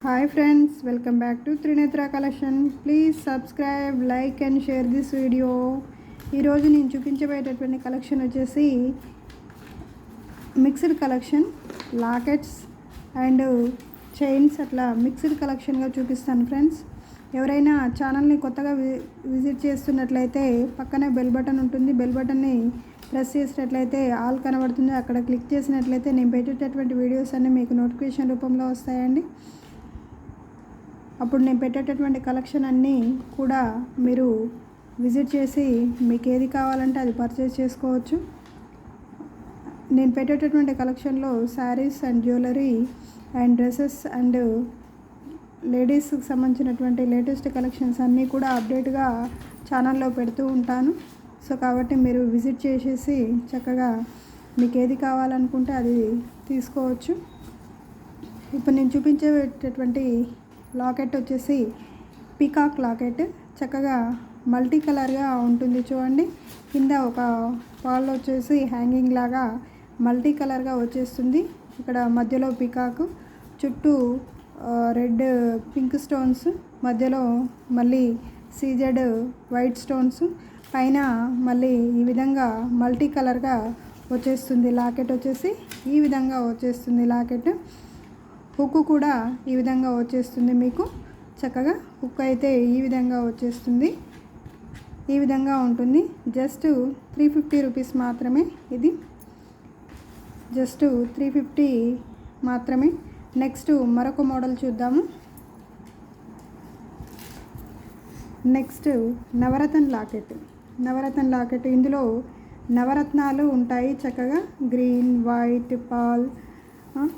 Hi friends, welcome back to Trinetra collection. Please subscribe, like and share this video. ఈ రోజు నేను చూపించబోయేటటువంటి collection వచ్చేసి mixed collection, lockets and chains అట్లా mixed కలెక్షన్గా చూపిస్తాను friends. ఎవరైనా ఛానల్ని కొత్తగా విజిట్ చేస్తున్నట్లయితే పక్కనే బెల్ బటన్ ఉంటుంది. బెల్ బటన్ని ప్రెస్ చేసినట్లయితే ఆల్ కనబడుతుంది. అక్కడ క్లిక్ చేసినట్లయితే నేను పెట్టేటటువంటి వీడియోస్ అన్నీ మీకు నోటిఫికేషన్ రూపంలో వస్తాయండి. అప్పుడు నేను పెట్టేటటువంటి కలెక్షన్ అన్నీ కూడా మీరు విజిట్ చేసి మీకు ఏది కావాలంటే అది పర్చేస్ చేసుకోవచ్చు. నేను పెట్టేటటువంటి కలెక్షన్లో saris and jewellery and dresses and లేడీస్కి సంబంధించినటువంటి లేటెస్ట్ కలెక్షన్స్ అన్నీ కూడా అప్డేట్గా ఛానల్లో పెడుతూ ఉంటాను. సో కాబట్టి మీరు విజిట్ చేసేసి చక్కగా మీకు ఏది కావాలనుకుంటే అది తీసుకోవచ్చు. ఇప్పుడు నేను చూపించేటటువంటి లాకెట్ వచ్చేసి పీకాక్ లాకెట్. చక్కగా మల్టీ కలర్గా ఉంటుంది చూడండి. కింద ఒక పాల్ వచ్చేసి హ్యాంగింగ్ లాగా మల్టీ కలర్గా వచ్చేస్తుంది. ఇక్కడ మధ్యలో పీకాక్, చుట్టూ రెడ్ పింక్ స్టోన్స్, మధ్యలో మళ్ళీ సీజెడ్ వైట్ స్టోన్స్, పైన మళ్ళీ ఈ విధంగా మల్టీ కలర్గా వచ్చేస్తుంది. లాకెట్ వచ్చేసి ఈ విధంగా వచ్చేస్తుంది. లాకెట్ హుక్ కూడా ఈ విధంగా వచ్చేస్తుంది. మీకు చక్కగా హుక్ అయితే ఈ విధంగా వచ్చేస్తుంది. ఈ విధంగా ఉంటుంది. జస్ట్ 350 రూపీస్ మాత్రమే. ఇది జస్ట్ 350 మాత్రమే. నెక్స్ట్ మరొక మోడల్ చూద్దాము. నెక్స్ట్ నవరత్న లాకెట్. నవరత్న లాకెట్, ఇందులో నవరత్నాలు ఉంటాయి. చక్కగా గ్రీన్, వైట్, పాల్,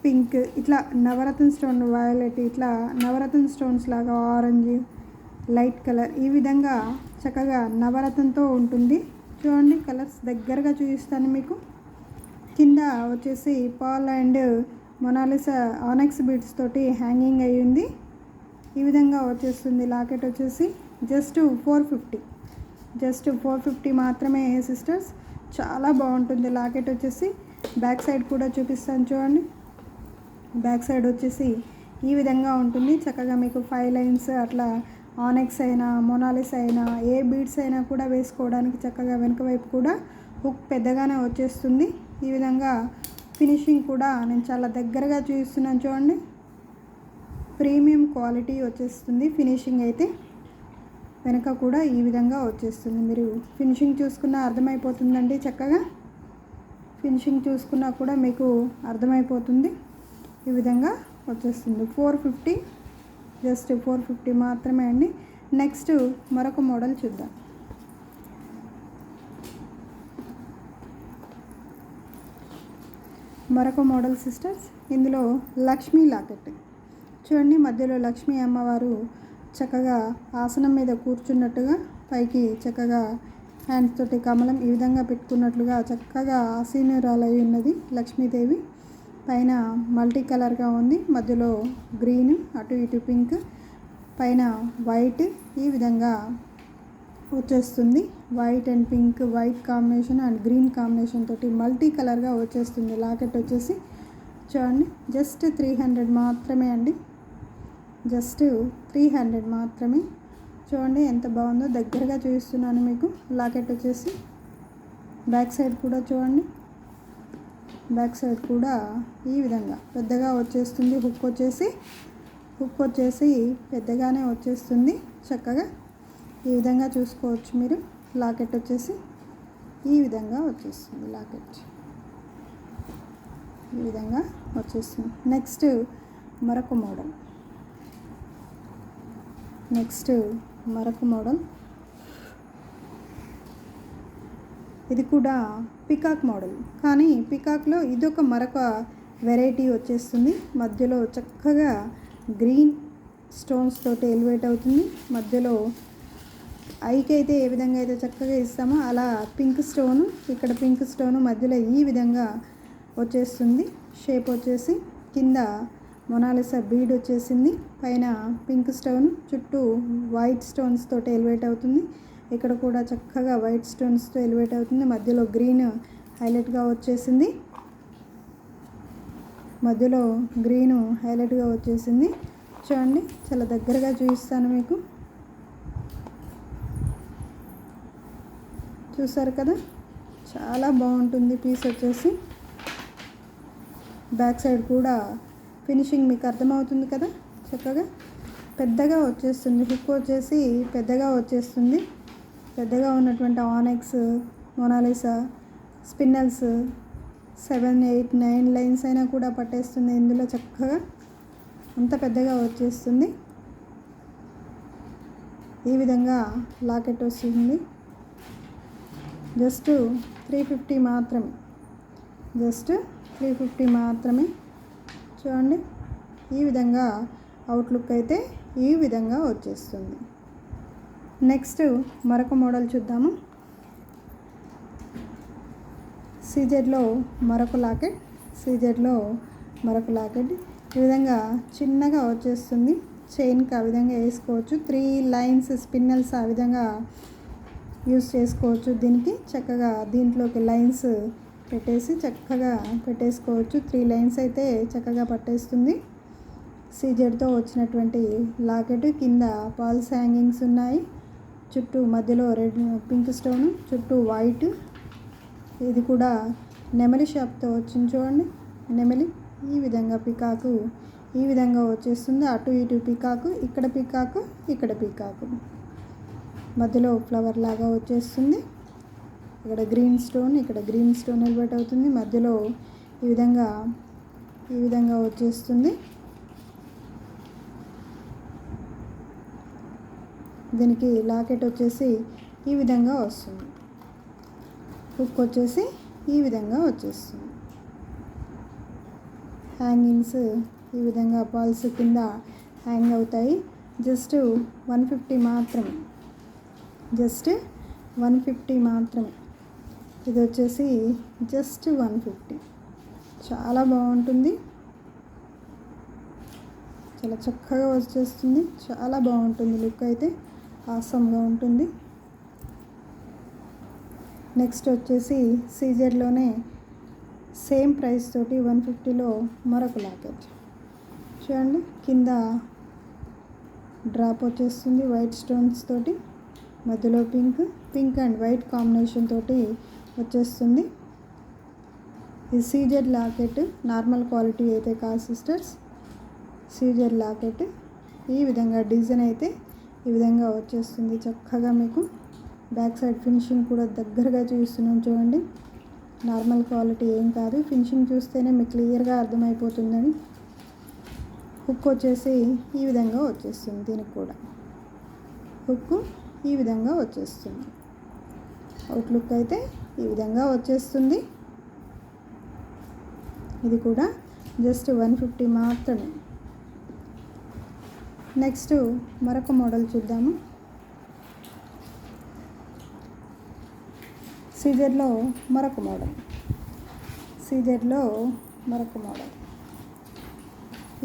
పింక్, ఇట్లా నవరత్న స్టోన్, వయలెట్, ఇట్లా నవరత్న స్టోన్స్ లాగా ఆరెంజ్, లైట్ కలర్, ఈ విధంగా చక్కగా నవరత్నంతో ఉంటుంది. చూడండి, కలర్స్ దగ్గరగా చూపిస్తాను మీకు. కింద వచ్చేసి pearl and Mona Lisa onyx beads తోటి హ్యాంగింగ్ అయ్యింది. ఈ విధంగా వచ్చేస్తుంది. లాకెట్ వచ్చేసి జస్ట్ 450. జస్ట్ 450 మాత్రమే సిస్టర్స్. చాలా బాగుంటుంది లాకెట్ వచ్చేసి. బ్యాక్ సైడ్ కూడా చూపిస్తాను చూడండి. బ్యాక్ సైడ్ వచ్చేసి ఈ విధంగా ఉంటుంది. చక్కగా మీకు 5 లైన్స్ అట్లా ఆనెక్స్ అయినా మొనాలిస్ అయినా ఏ బీడ్స్ అయినా కూడా వేసుకోవడానికి చక్కగా వెనుక వైపు కూడా హుక్ పెద్దగానే వచ్చేస్తుంది. ఈ విధంగా ఫినిషింగ్ కూడా నేను చాలా దగ్గరగా చూపిస్తున్నాను చూడండి. ప్రీమియం క్వాలిటీ వచ్చేస్తుంది ఫినిషింగ్ అయితే. వెనక కూడా ఈ విధంగా వచ్చేస్తుంది. మీరు ఫినిషింగ్ చూసుకున్నా అర్థమైపోతుందండి. చక్కగా ఫినిషింగ్ చూసుకున్నా కూడా మీకు అర్థమైపోతుంది. ఈ విధంగా వచ్చేస్తుంది. 450, జస్ట్ 450 మాత్రమే అండి. నెక్స్ట్ మరొక మోడల్ చూద్దాం. మరొక మోడల్ సిస్టర్స్, ఇందులో లక్ష్మీ లాకెట్. చూడండి, మధ్యలో లక్ష్మీ అమ్మవారు చక్కగా ఆసనం మీద కూర్చున్నట్టుగా పైకి చక్కగా హ్యాండ్స్ తోటి కమలం ఈ విధంగా పెట్టుకున్నట్లుగా చక్కగా ఆసీనురాలై ఉన్నది లక్ష్మీదేవి. పైన మల్టీ కలర్గా ఉంది. మధ్యలో గ్రీన్, అటు ఇటు పింక్, పైన వైట్, ఈ విధంగా వచ్చేస్తుంది. White and pink, white combination and green combination తోటి మల్టీ కలర్గా వచ్చేస్తుంది. లాకెట్ వచ్చేసి చూడండి, జస్ట్ 300 మాత్రమే అండి. జస్ట్ 300 మాత్రమే. చూడండి ఎంత బాగుందో, దగ్గరగా చూపిస్తున్నాను మీకు. లాకెట్ వచ్చేసి బ్యాక్ సైడ్ కూడా చూడండి. బ్యాక్ సైడ్ కూడా ఈ విధంగా పెద్దగా వచ్చేస్తుంది. హుక్ వచ్చేసి పెద్దగానే వచ్చేస్తుంది. చక్కగా ఈ విధంగా చూసుకోవచ్చు మీరు. లాకెట్ వచ్చేసి ఈ విధంగా వచ్చేస్తుంది. లాకెట్ ఈ విధంగా వచ్చేస్తుంది. నెక్స్ట్ మరొక మోడల్. ఇది కూడా పికాక్ మోడల్, కానీ పికాక్లో ఇదొక మరొక వెరైటీ వచ్చేస్తుంది. మధ్యలో చక్కగా గ్రీన్ స్టోన్స్ తోటి ఎలివేట్ అవుతుంది. మధ్యలో ఐకి అయితే ఏ విధంగా అయితే చక్కగా ఇస్తామో అలా పింక్ స్టోను, ఇక్కడ పింక్ స్టోను మధ్యలో ఈ విధంగా వచ్చేస్తుంది. షేప్ వచ్చేసి కింద మొనాలిసా బీడ్ వచ్చేసింది. పైన పింక్ స్టోన్, చుట్టూ వైట్ స్టోన్స్ తోటి ఎలివేట్ అవుతుంది. ఇక్కడ కూడా చక్కగా వైట్ స్టోన్స్తో ఎలివేట్ అవుతుంది. మధ్యలో గ్రీన్ హైలైట్గా వచ్చేసింది. చూడండి, చాలా దగ్గరగా చూపిస్తాను మీకు. చూసారు కదా, చాలా బాగుంటుంది పీస్ వచ్చేసి. బ్యాక్ సైడ్ కూడా ఫినిషింగ్ మీకు అర్థమవుతుంది కదా, చక్కగా పెద్దగా వచ్చేస్తుంది. హుక్ వచ్చేసి పెద్దగా వచ్చేస్తుంది. పెద్దగా ఉన్నటువంటి ఆనెక్స్, మొనాలిసా, స్పిన్నల్స్ 7, 8, 9 లైన్స్ అయినా కూడా పట్టేస్తుంది ఇందులో చక్కగా. అంత పెద్దగా వచ్చేస్తుంది. ఈ విధంగా లాకెట్ వస్తుంది. జస్ట్ 350 మాత్రమే. జస్ట్ 350 మాత్రమే. చూడండి, ఈ విధంగా అవుట్లుక్ అయితే ఈ విధంగా వచ్చేస్తుంది. నెక్స్ట్ మరొక మోడల్ చూద్దాము. సీజెడ్లో మరొక లాకెట్. సీజెడ్లో మరొక లాకెట్ ఈ విధంగా చిన్నగా వచ్చేస్తుంది. చైన్కి ఆ విధంగా వేసుకోవచ్చు. 3 లైన్స్ స్పిన్నల్స్ ఆ విధంగా యూస్ చేసుకోవచ్చు. దీనికి చక్కగా దీంట్లోకి లైన్స్ పెట్టేసి చక్కగా పెట్టేసుకోవచ్చు. 3 లైన్స్ అయితే చక్కగా పట్టేస్తుంది. సీజెడ్తో వచ్చినటువంటి లాకెట్. కింద పాల్స్ హ్యాంగింగ్స్ ఉన్నాయి. చుట్టూ మధ్యలో రెడ్ పింక్ స్టోన్, చుట్టూ వైట్. ఇది కూడా నెమలి షాప్తో వచ్చింది. చూడండి, నెమలి ఈ విధంగా పికాకు ఈ విధంగా వచ్చేస్తుంది. అటు ఇటు పికాకు, ఇక్కడ పికాకు, ఇక్కడ పికాకు, మధ్యలో ఫ్లవర్ లాగా వచ్చేస్తుంది. ఇక్కడ గ్రీన్ స్టోన్, ఇక్కడ గ్రీన్ స్టోన్ ఎలివేట్ అవుతుంది. మధ్యలో ఈ విధంగా వచ్చేస్తుంది. దీనికి లాకెట్ వచ్చేసి ఈ విధంగా వస్తుంది. హుక్ వచ్చేసి ఈ విధంగా వచ్చేస్తుంది. హ్యాంగింగ్స్ ఈ విధంగా పాల్స్ కింద హ్యాంగ్ అవుతాయి. జస్ట్ 150 మాత్రమే. జస్ట్ 150 మాత్రమే. ఇది వచ్చేసి జస్ట్ 150. చాలా బాగుంటుంది. చాలా చక్కగా వచ్చేస్తుంది. చాలా బాగుంటుంది. లుక్ అయితే ఆసమ్గా ఉంటుంది. నెక్స్ట్ వచ్చేసి సీజర్లోనే సేమ్ ప్రైస్ తోటి 150లో మరొక లాకెట్. చూడండి, కింద డ్రాప్ వచ్చేస్తుంది వైట్ స్టోన్స్ తోటి. మధ్యలో పింక్ అండ్ వైట్ కాంబినేషన్ తోటి వచ్చేస్తుంది. ఇది సీజెడ్ లాకెట్. నార్మల్ క్వాలిటీ అయితే కాదు సిస్టర్స్. CZ locket. ఈ విధంగా డిజైన్ అయితే ఈ విధంగా వచ్చేస్తుంది చక్కగా. మీకు బ్యాక్ సైడ్ ఫినిషింగ్ కూడా దగ్గరగా చూస్తున్నాను చూడండి. నార్మల్ క్వాలిటీ ఏం కాదు. ఫినిషింగ్ చూస్తేనే మీకు క్లియర్గా అర్థమైపోతుందని. హుక్ వచ్చేసి ఈ విధంగా వచ్చేస్తుంది. దీనికి కూడా హుక్ ఈ విధంగా వచ్చేస్తుంది. అవుట్లుక్ అయితే ఈ విధంగా వచ్చేస్తుంది. ఇది కూడా జస్ట్ 150 మాత్రమే. నెక్స్ట్ మరొక మోడల్ చూద్దాము. సీజర్లో మరొక మోడల్. సీజర్లో మరొక మోడల్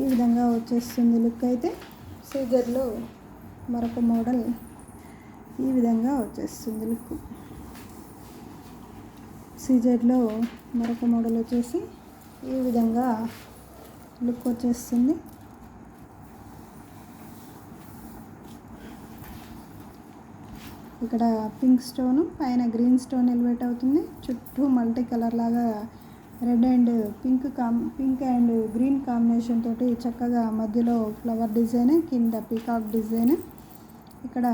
ఈ విధంగా వచ్చేస్తుంది. లుక్ అయితే సీజర్లో మరొక మోడల్ ఈ విధంగా వచ్చేస్తుంది. లుక్ సీజర్లో మరొక మోడల్ వచ్చేసి ఈ విధంగా లుక్ వచ్చేస్తుంది. ఇక్కడ పింక్ స్టోన్, పైన గ్రీన్ స్టోన్ ఎలివేట్ అవుతుంది. చుట్టూ మల్టీ కలర్ లాగా red and pink and green combination తోటి చక్కగా మధ్యలో ఫ్లవర్ డిజైన్, కింద పీకాక్ డిజైన్. ఇక్కడ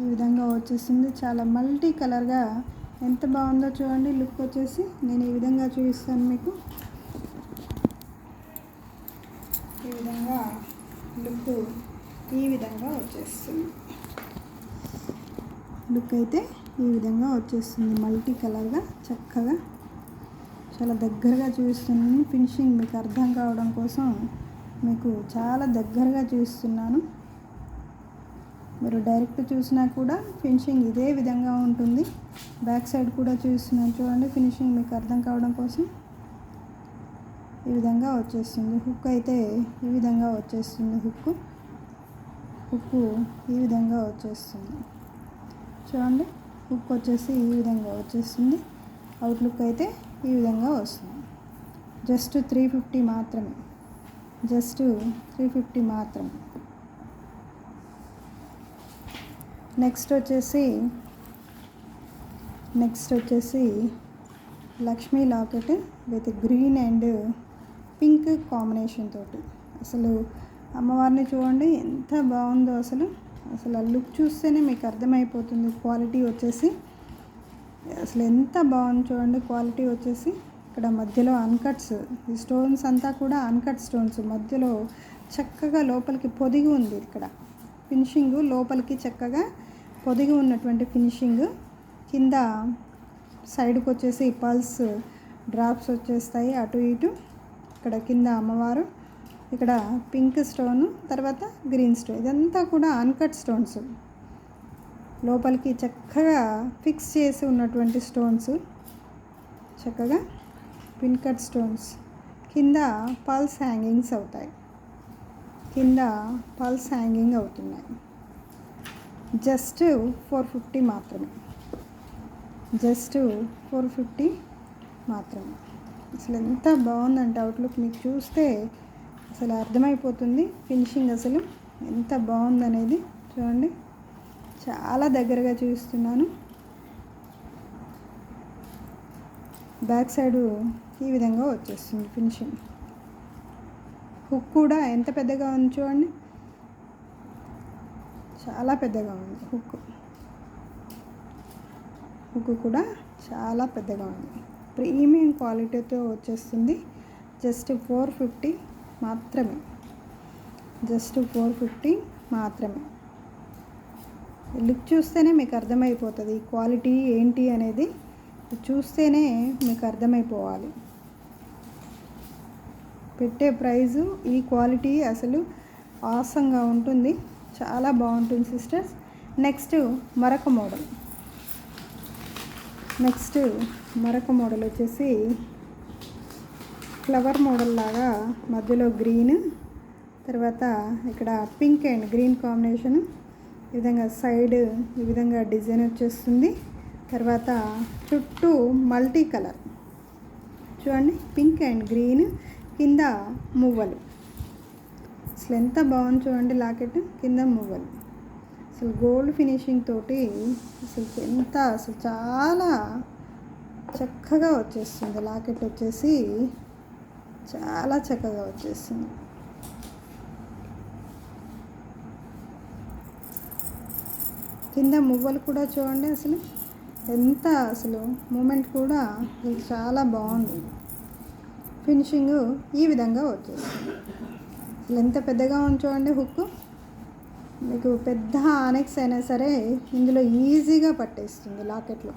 ఈ విధంగా వచ్చేసింది. చాలా మల్టీ కలర్గా ఎంత బాగుందో చూడండి. లుక్ వచ్చేసి నేను ఈ విధంగా చూపిస్తాను మీకు. ఈ విధంగా లుక్ ఈ విధంగా వచ్చేస్తుంది. లుక్ అయితే ఈ విధంగా వచ్చేస్తుంది. మల్టీ కలర్గా చక్కగా చాలా దగ్గరగా చూపిస్తున్నాను. ఫినిషింగ్ మీకు అర్థం కావడం కోసం మీకు చాలా దగ్గరగా చూపిస్తున్నాను. మీరు డైరెక్ట్ చూసినా కూడా ఫినిషింగ్ ఇదే విధంగా ఉంటుంది. బ్యాక్ సైడ్ కూడా చూస్తున్నాను చూడండి. ఫినిషింగ్ మీకు అర్థం కావడం కోసం ఈ విధంగా వచ్చేస్తుంది. హుక్ అయితే ఈ విధంగా వచ్చేస్తుంది. హుక్ ఈ విధంగా వచ్చేస్తుంది చూడండి. హుక్ వచ్చేసి ఈ విధంగా వచ్చేస్తుంది. అవుట్లుక్ అయితే ఈ విధంగా వస్తుంది. జస్ట్ 350 మాత్రమే. జస్ట్ 350 మాత్రమే. నెక్స్ట్ వచ్చేసి Lakshmi locket with green and pink combination తోటి. అసలు అమ్మవారిని చూడండి ఎంత బాగుందో. అసలు ఆ లుక్ చూస్తేనే మీకు అర్థమైపోతుంది. క్వాలిటీ వచ్చేసి అసలు ఎంత బాగుంది చూడండి. క్వాలిటీ వచ్చేసి ఇక్కడ మధ్యలో అన్కట్స్, ఈ స్టోన్స్ అంతా కూడా అన్కట్ స్టోన్స్, మధ్యలో చక్కగా లోపలికి పొదిగి ఉంది. ఇక్కడ ఫినిషింగ్ లోపలికి చక్కగా పొదిగి ఉన్నటువంటి ఫినిషింగ్. కింద సైడ్కి వచ్చేసి పల్స్ డ్రాప్స్ వచ్చేస్తాయి అటు ఇటు. ఇక్కడ కింద అమ్మవారు, ఇక్కడ పింక్ స్టోను, తర్వాత గ్రీన్ స్టోన్, ఇదంతా కూడా అన్కట్ స్టోన్స్. లోపలికి చక్కగా ఫిక్స్ చేసి ఉన్నటువంటి స్టోన్స్, చక్కగా పిన్ కట్ స్టోన్స్. కింద పల్స్ హ్యాంగింగ్స్ అవుతాయి, కింద పల్స్ హ్యాంగింగ్ అవుతున్నాయి. జస్ట్ 450 మాత్రమే, జస్ట్ 450 మాత్రమే. అసలు ఎంత బాగుందంటే అవుట్లుక్ మీకు చూస్తే అసలు అర్థమైపోతుంది ఫినిషింగ్ అసలు ఎంత బాగుందనేది. చూడండి, చాలా దగ్గరగా చూపిస్తున్నాను. బ్యాక్ సైడు ఈ విధంగా వచ్చేస్తుంది ఫినిషింగ్. హుక్ కూడా ఎంత పెద్దగా ఉంది చూడండి, చాలా పెద్దగా ఉంది హుక్. హుక్ కూడా చాలా పెద్దగా ఉంది. ప్రీమియం క్వాలిటీతో వచ్చేస్తుంది. జస్ట్ 450 మాత్రమే, జస్ట్ 450 మాత్రమే. లుక్ చూస్తేనే మీకు అర్థమైపోతుంది ఈ క్వాలిటీ ఏంటి అనేది. చూస్తేనే మీకు అర్థమైపోవాలి. పెట్టే ప్రైజు ఈ క్వాలిటీ అసలు ఆసంగా ఉంటుంది, చాలా బాగుంటుంది సిస్టర్స్. నెక్స్ట్ మరొక మోడల్ వచ్చేసి ఫ్లవర్ మోడల్ లాగా, మధ్యలో గ్రీన్, తర్వాత ఇక్కడ పింక్ అండ్ గ్రీన్ కాంబినేషన్. ఈ విధంగా సైడ్ ఈ విధంగా డిజైన్ వచ్చేస్తుంది. తర్వాత చుట్టూ మల్టీ కలర్ చూడండి, పింక్ అండ్ గ్రీన్, కింద మువ్వలు. అసలు ఎంత బాగుంది చూడండి లాకెట్, కింద మువ్వలు. అసలు గోల్డ్ ఫినిషింగ్ తోటి అసలు చాలా చక్కగా వచ్చేస్తుంది లాకెట్ వచ్చేసి, చాలా చక్కగా వచ్చేస్తుంది. కింద మువ్వలు కూడా చూడండి, అసలు మూమెంట్ కూడా చాలా బాగుంది. ఫినిషింగ్ ఈ విధంగా వచ్చేస్తుంది. అసలు ఎంత పెద్దగా ఉంది చూడండి హుక్. మీకు పెద్ద ఆనెక్స్ అయినా సరే ఇందులో ఈజీగా పట్టేస్తుంది. లాకెట్లో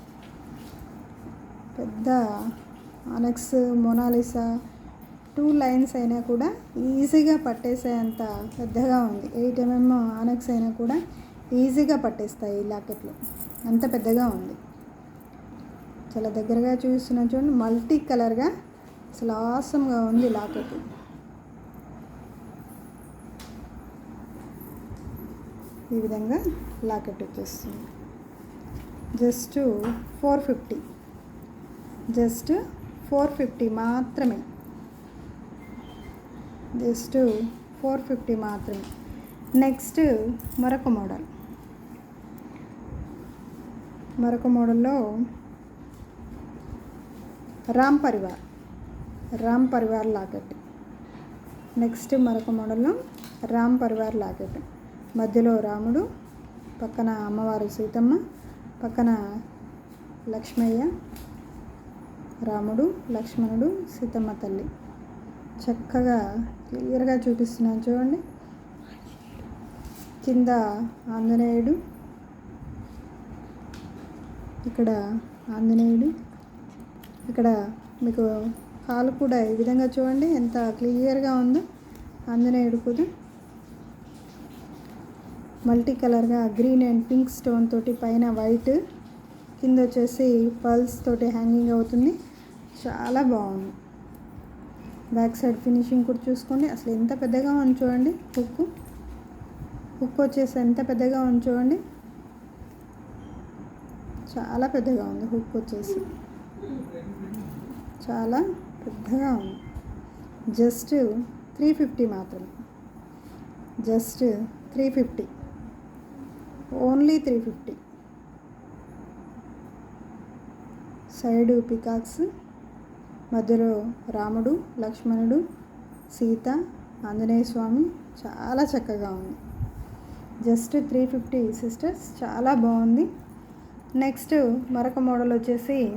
పెద్ద ఆనెక్స్, మొనాలిసా 2 లైన్స్ అయినా కూడా ఈజీగా పట్టేసేంత పెద్దగా ఉంది. 8 mm ఆనెక్స్ అయినా కూడా ఈజీగా పట్టేస్తాయి ఈ లాకెట్లో, అంత పెద్దగా ఉంది. చాలా దగ్గరగా చూస్తున్నా చూడండి, మల్టీ కలర్గా అసలు ఆసంగా ఉంది లాకెట్. ఈ విధంగా లాకెట్ వచ్చేస్తుంది. జస్ట్ 450, జస్ట్ 450 మాత్రమే, జస్ట్ 450 మాత్రమే. నెక్స్ట్ మరొక మోడల్లో రామ్ పరివార్ లాకెట్. నెక్స్ట్ మరొక మోడల్లో రామ్ పరివార్ లాకెట్. మధ్యలో రాముడు, పక్కన అమ్మవారు సీతమ్మ, పక్కన లక్ష్మయ్య, రాముడు, లక్ష్మణుడు, సీతమ్మ తల్లి. చక్కగా క్లియర్గా చూపిస్తున్నాను చూడండి. కింద ఆంజనేయుడు, ఇక్కడ ఆంజనేయుడు, ఇక్కడ మీకు కాలు కూడా ఈ విధంగా చూడండి ఎంత క్లియర్గా ఉందో. ఆంజనేయుడు కూడా మల్టీ కలర్గా గ్రీన్ అండ్ పింక్ స్టోన్ తోటి, పైన వైట్, కింద వచ్చేసి పల్స్ తోటి హ్యాంగింగ్ అవుతుంది. చాలా బాగుంది. బ్యాక్ సైడ్ ఫినిషింగ్ కూడా చూసుకోండి. అసలు ఎంత పెద్దగా ఉంది చూడండి హుక్ వచ్చేసి ఎంత పెద్దగా ఉంది చూడండి, చాలా పెద్దగా ఉంది హుక్ వచ్చేసి, చాలా పెద్దగా ఉంది. జస్ట్ 350 మాత్రమే, జస్ట్ 350. ఓన్లీ 350. సైడు పికాక్స్, మధ్యలో రాముడు, లక్ష్మణుడు, సీత, ఆంజనేయ స్వామి. చాలా చక్కగా ఉంది. జస్ట్ 350 సిస్టర్స్, చాలా బాగుంది. నెక్స్ట్ మరొక మోడల్ వచ్చేసి